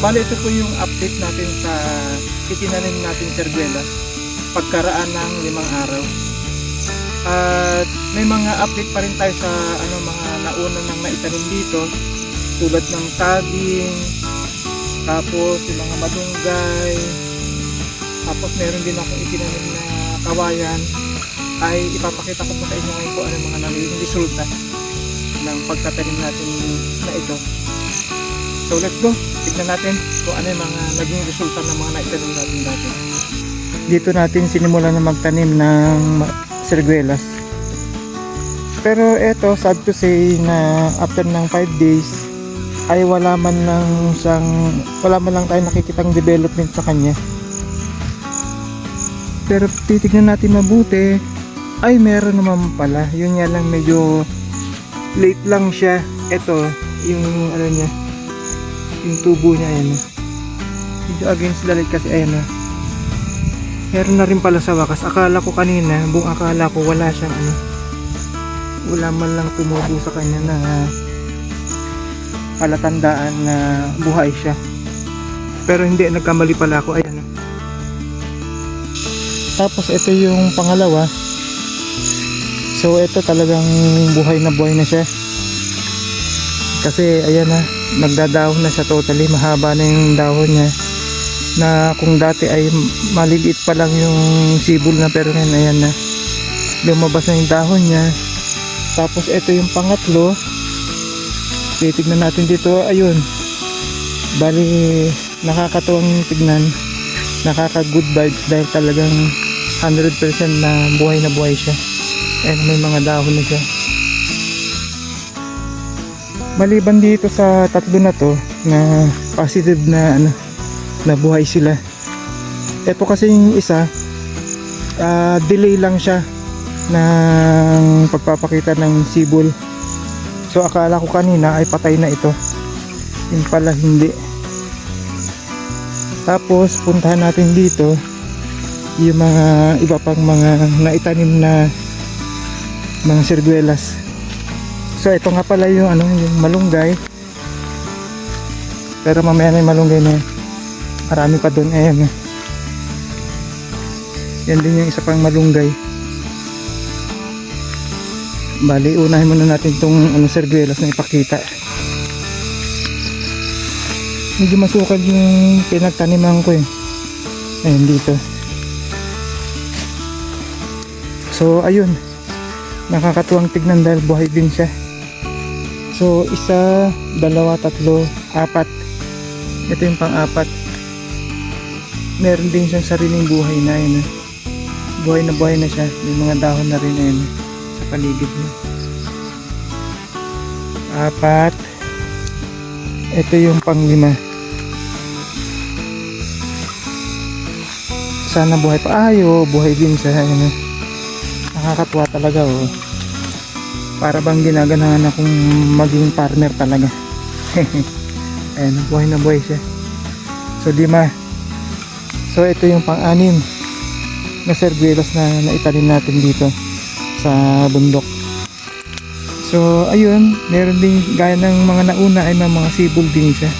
bali ito po yung update natin sa itinanim natin sirguelas pagkaraan ng 5 araw. At may mga update pa rin tayo sa mga nauna nang naitanim dito, tulad ng saging, tapos yung mga malunggay, tapos meron din akong itinanim na kawayan. Ay ipapakita ko po sa inyo ngayon kung ano yung mga naging resulta ng pagtatanim natin na ito. So let's go, tignan natin kung ano yung mga naging resulta ng mga naitanim natin dati. Dito natin sinimulan na magtanim ng sirguelas. Pero eto, sad to say na after ng 5 days ay wala man lang tayo nakikitang development sa kanya. Pero titignan natin mabuti, ay meron naman pala. Yun nga lang, medyo late lang siya. Ito yung niya, yung tubo niya, ayan, medyo against the light kasi, ayan na. Meron na rin pala sa wakas. Akala ko kanina, buong akala ko wala siyang wala man lang tumubo sa kanya na palatandaan na buhay siya. Pero hindi, nagkamali pala ako, ayan. Tapos ito yung pangalawa. So ito talagang buhay na siya. Kasi ayan na, nagdadahon na siya totally. Mahaba na yung dahon niya, na kung dati ay maliliit pa lang yung sibol na, pero ngayon ayan na, lumabas na yung dahon niya. Tapos ito yung pangatlo. Titignan natin dito, ayun, bali nakakatuwang tignan, nakaka good vibes dahil talagang 100% na buhay siya. And may mga dahon na siya. Maliban dito sa tatlo na to na positive na nabuhay sila, ito kasi yung isa, delay lang siya ng pagpapakita ng sibol. So akala ko kanina ay patay na ito, yun pala hindi. Tapos puntahan natin dito yung mga iba pang mga naitanim na mga sirguelas. So ito nga pala yung yung malunggay, pero mamaya na yung malunggay na yun. Marami pa doon, ayan. Yan din yung isa pang malunggay. Bali, unahin muna natin itong sirguelas na ipakita. Medyo masukal yung pinagtaniman ko eh. Ayan dito. So ayun, nakakatuwang tignan dahil buhay din siya. So 1, 2, 3, 4. Ito yung pang-4. Meron din siyang sariling buhay na yun. Buhay na siya. May mga dahon na rin yun sa paligid niya. 4. Ito yung pang-5. Sana buhay pa. Buhay din siya. Nakakatuwa talaga, oh. Para bang ginaganahan akong maging farmer talaga. Ayan, buhay na buhay siya. So 5. So ito yung pang-6 na sirguelas na naitanim natin dito sa bundok. So ayun, meron din gaya ng mga nauna ay mga sibol din siya.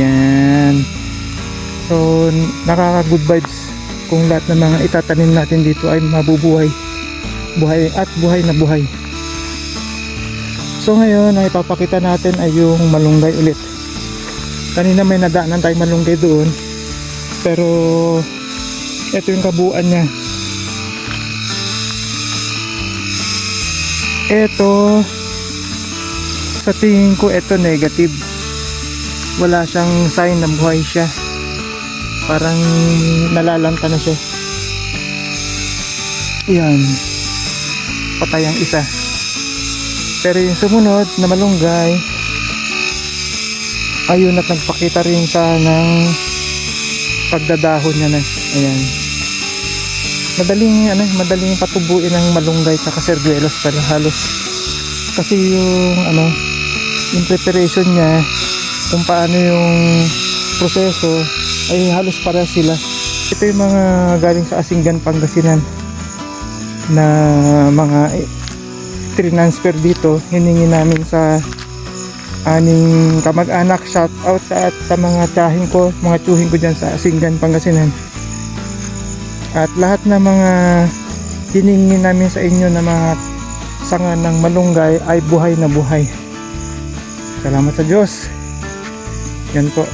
Yan. So nakaka good vibes kung lahat ng mga itatanim natin dito ay mabubuhay. Buhay na buhay. So ngayon, ang ipapakita natin ay yung malunggay ulit. Kanina may nadaanan tayong malunggay doon, pero ito yung kabuuan niya. Ito, sa tingin ko ito negative. Wala siyang sign na buhay siya. Parang nalalanta na siya. Yan, patay ang isa. Pero yung sumunod na malunggay, ayun, at nagpakita rin siya ng pagdadahon niya na. Ayan. Madaling patubuin ng malunggay sa sirguelas pala halos. Kasi yung preparation niya, kung paano yung proseso, ay halos para sila. Ito yung mga galing sa Asinggan, Pangasinan na mga transfer dito, hiningi namin sa aning kamag-anak. Shout out sa mga tiyahing ko, mga tiyuhin ko dyan sa Asingan, Pangasinan. At lahat ng mga hiningi namin sa inyo na mga sanga ng malunggay ay buhay na buhay. Salamat sa Diyos. Yan po.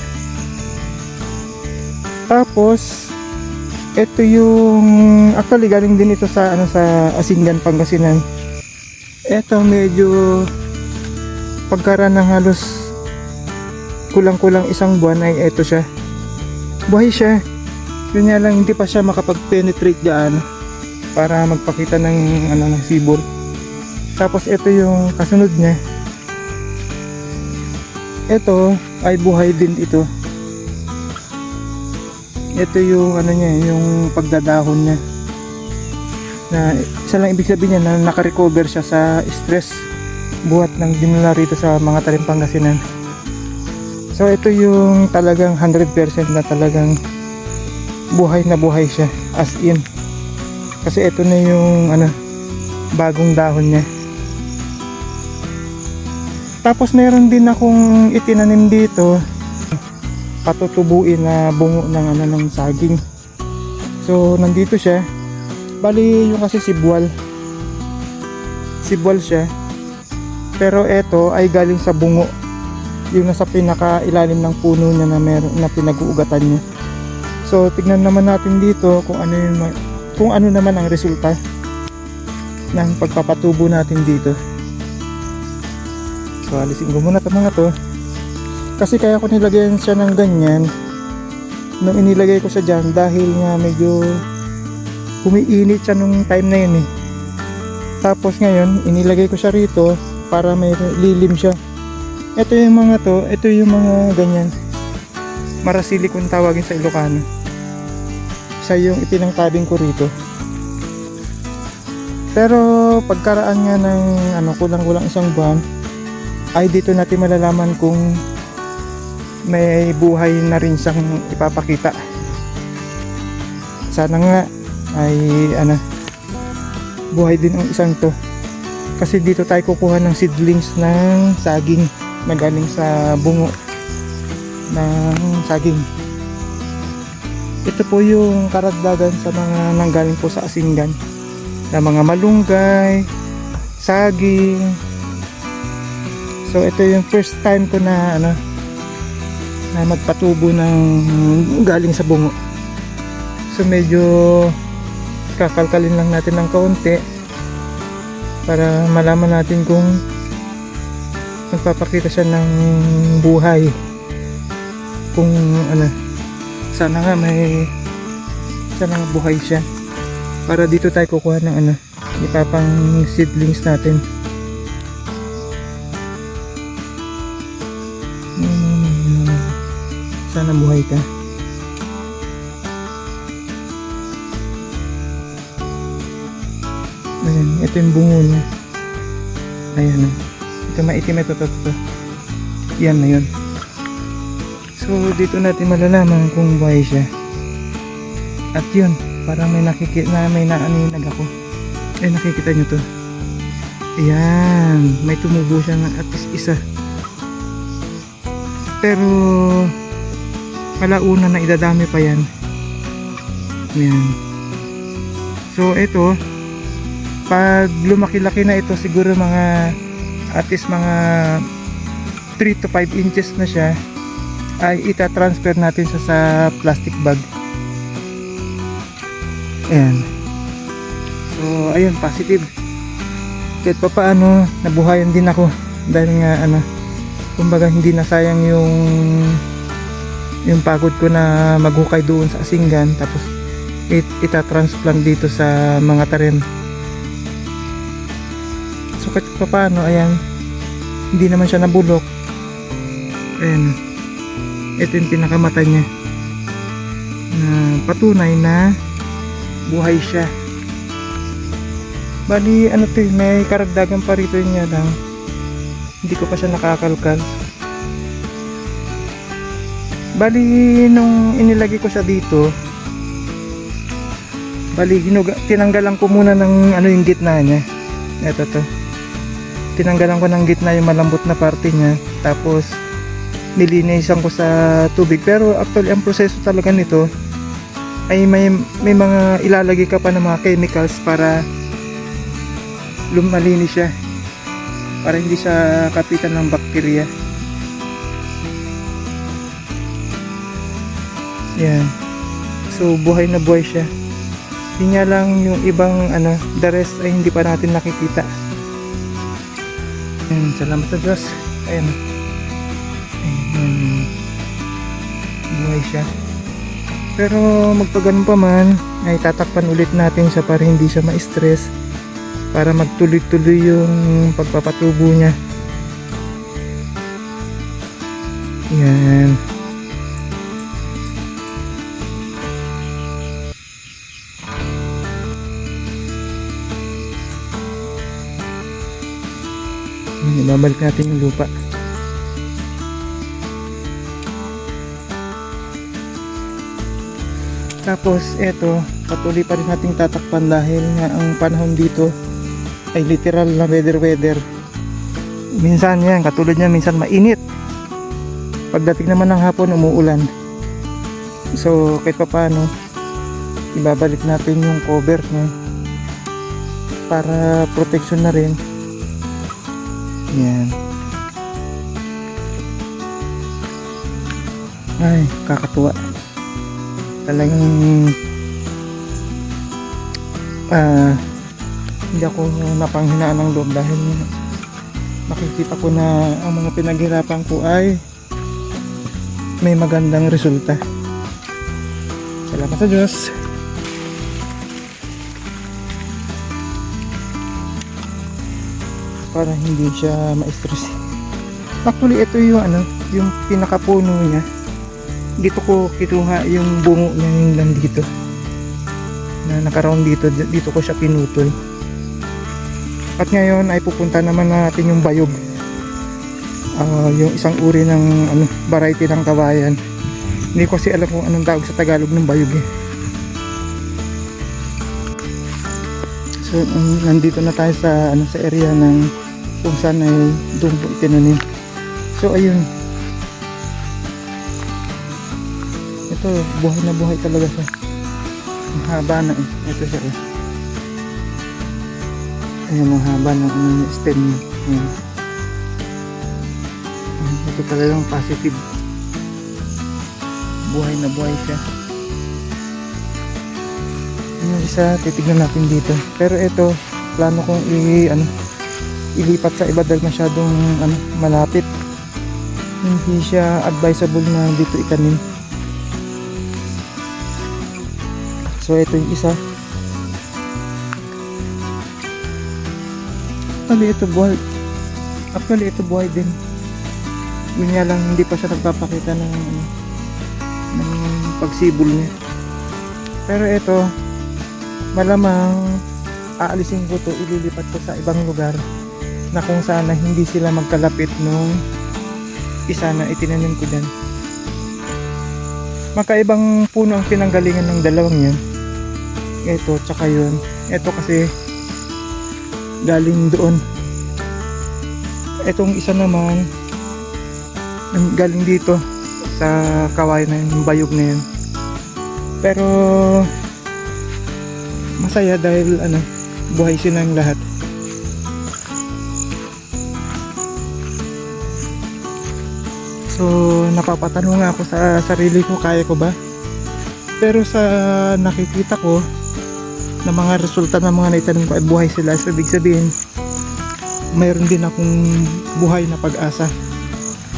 Tapos ito yung actually galing din ito sa sa Asingan, Pangasinan. Ito medyo pagkaraan ng halos kulang-kulang isang buwan ay ito siya. Buhay siya. Yun nga lang, hindi pa siya makapag-penetrate dyan para magpakita ng ng sibol. Tapos ito yung kasunod niya. Ito ay buhay din ito. Ito yung niya, yung pagdadahon niya. Na isa lang ibig sabihin niya na naka-recover siya sa stress buhat ng dinala rito sa mga talim Pangasinan. So ito yung talagang 100% na talagang buhay na buhay siya, as in. Kasi ito na yung bagong dahon niya. Tapos meron din akong itinanim dito, patutubuin na bungo ng saging. So nandito siya. Bali yung kasi sibwal siya. Pero ito ay galing sa bungo, yung nasa pinaka ilalim ng puno niya na meron na pinag-uugatan niya. So tignan naman natin dito kung ano naman ang resulta ng pagpapatubo natin dito. So alisin ko muna itong mga to, kasi kaya ko nilagyan siya ng ganyan nung inilagay ko siya dyan, dahil nga medyo umiinit siya nung time na yun eh. Tapos ngayon inilagay ko siya rito para may lilim siya. Ito yung mga to, ito yung mga ganyan, marasili kung tawagin sa Ilocano. Siya yung ipinangtabing ko rito. Pero pagkaraan nga ng kulang-kulang isang buwan, ay dito natin malalaman kung may buhay na rin siyang ipapakita. Sana nga ay buhay din ang isang to. Kasi dito tayo kukuha ng seedlings ng saging na galing sa bungo ng saging. Ito po yung karagdagan sa mga nanggaling po sa Asingan, na mga malunggay, saging. So ito yung first time ko na na magpatubo ng galing sa bungo. So medyo kakalkalin lang natin ng kaunti para malaman natin kung magpapakita siya ng buhay, kung sana nga buhay siya, para dito tayo kukuha ng ipapang seedlings natin. Sana buhay ka. Ayan, ito yung bungo niya. Ayan, ito maitim, ito. Yan na yun. So dito natin malalaman kung buhay siya. At yun, parang may naaninag ako. Nakikita nyo to. Ayan, may tumubo siya ng at least isa. Pero palauna na idadami pa yan. Ayan. So ito, pag lumaki-laki na ito, siguro mga at least mga 3 to 5 inches na siya, ay ita-transfer natin sa plastic bag. Ayan. So ayun, positive. Kahit pa paano nabuhayan din ako, dahil nga kumbaga hindi na sayang yung pagod ko na maghukay doon sa Asingan, tapos ita-transplant dito sa mga tarim. So kahit pa paano, ayan, hindi naman siya nabulok. Ayan, ito yung pinakamata niya, na patunay na buhay siya. Bali to, may karagdagan pa rito niya lang, hindi ko pa siya nakakalkal. Bali nung inilagay ko siya dito, bali tinanggalan ko muna ng yung gitna niya. Ito to. tinanggalan ko ng gitna yung malambot na parte niya, tapos nilinisan ko sa tubig. Pero actually ang proseso talaga nito ay may mga ilalagay ka pa ng mga chemicals para lumalinis siya, para hindi siya kapitan ng bakterya. Yan. So buhay na buhay siya. Hindi nga lang yung ibang the rest ay hindi pa natin nakikita. Ayan, salamat sa Diyos. Ayan. Ayan. Buhay siya. Pero magpaganon pa man, ay tatakpan ulit natin siya para hindi siya ma-stress, para magtuloy-tuloy yung pagpapatubo niya. Ayan. Ibabalik natin yung lupa. Tapos eto, patuloy pa rin nating tatakpan dahil nga ang panahon dito ay literal na weather. Minsan yan, katulad niyan, minsan mainit. Pagdating naman ng hapon, umuulan. So kahit pa paano, ibabalik natin yung cover, no? Para protection na rin. Yan. Ay, kakatuwa. Talagang hindi ako napanghinaan ng loob dahil nakikita ko na ang mga pinaghirapan ko ay may magandang resulta. Salamat sa Diyos. Para hindi siya ma-stress. Actually ito yung yung pinakapuno niya. Dito ko kinuha yung bungo niya, yung lang dito na nakaroon dito ko siya pinutol. At ngayon ay pupunta naman natin yung bayog, yung isang uri ng variety ng kawayan. Hindi ko kasi alam kung anong tawag sa Tagalog ng bayog eh. So nandito na tayo sa sa area ng kung saan ay doon po itinanim. So ayun, ito buhay na buhay talaga siya. Mahaba na eh. Ito siya eh. Ayan, mahaba na stem niya. Ayan. Ito talagang positive. Buhay na buhay siya. Yung isa titignan natin dito. Pero ito plano kong ilipat sa iba dahil masyadong malapit. Hindi siya advisable na dito itanim. So ito yung isa. Actually ito buhay din. Yun nga lang hindi pa siya nagpapakita ng pagsibol niya. Pero ito malamang aalisin ko to, ililipat ko sa ibang lugar na kung sana hindi sila magkalapit nung isa na itinanim ko dyan. Makaibang puno ang pinanggalingan ng dalawang yan. Ito tsaka yun. Ito kasi galing doon. Itong isa naman galing dito sa kawayan na yung bayog na yan. Pero masaya dahil buhay silang lahat. So napapatanong nga ako sa sarili ko, kaya ko ba? Pero sa nakikita ko na mga resulta ng mga naitanim ko ay buhay sila. So ibig sabihin mayroon din akong buhay na pag-asa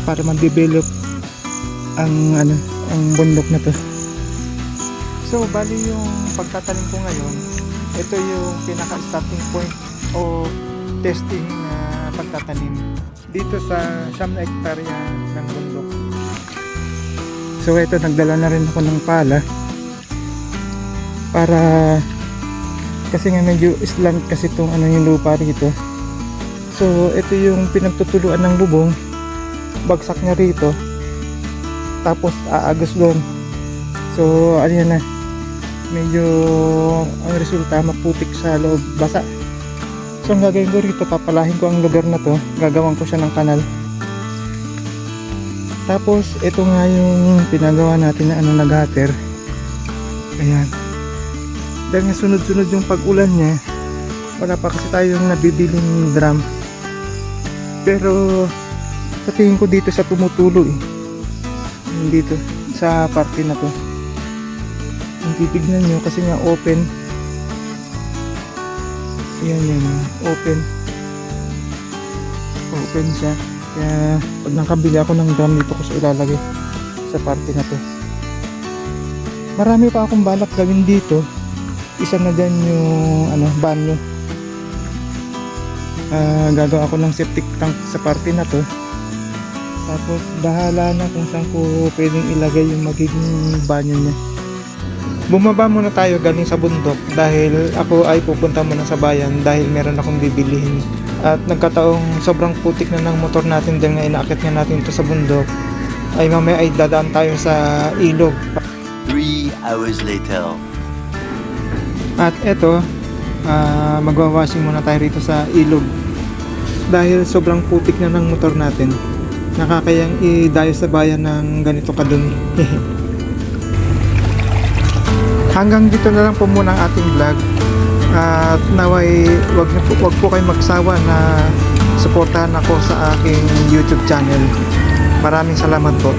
para mag-develop ang bundok na to. So bali yung pagtatanim ko ngayon, ito yung pinaka starting point o testing na pagtatanim dito sa 9 hektarya ng bundok. So ito, nagdala na rin ako ng pala para kasi nga medyo slant kasi itong yung lupa rito. So ito yung pinagtutuluan ng bubong, bagsak niya rito tapos aagos doon. So yan na, medyo ang resulta maputik sa loob, basa. So ang gagawin ko rito, papalahin ko ang lugar na to, gagawan ko siya ng kanal. Tapos ito nga yung pinagawa natin na nag-gutter. Ayan. Dahil nga sunod-sunod yung pag-ulan niya, wala pa kasi tayong nabibiling drum. Pero sa tingin ko dito sa tumutulo dito sa parte na to. Kung titignan nyo kasi nga open. Ayan, open siya, kaya pag nakabili ako ng drum dito ko siya ilalagay sa parte na to. Marami pa akong balak gawin dito. Isa na dyan yung banyo. Gagawa ako ng septic tank sa parte na to, tapos bahala na kung saan ko pwedeng ilagay yung magiging banyo niya. Bumaba muna tayo galing sa bundok dahil ako ay pupunta muna sa bayan dahil meron akong bibilihin. At nagkataong sobrang putik na ng motor natin dahil nga inaakit nga natin ito sa bundok, ay mamaya ay dadaan tayo sa ilog. 3 hours later. At eto, magwawashing muna tayo rito sa ilog dahil sobrang putik na ng motor natin. Nakakayang idayo sa bayan ng ganito kadumi. Hanggang dito na lang po muna ang ating vlog. At naway wag po kayo magsawa na suportahan ako sa aking YouTube channel. Maraming salamat po.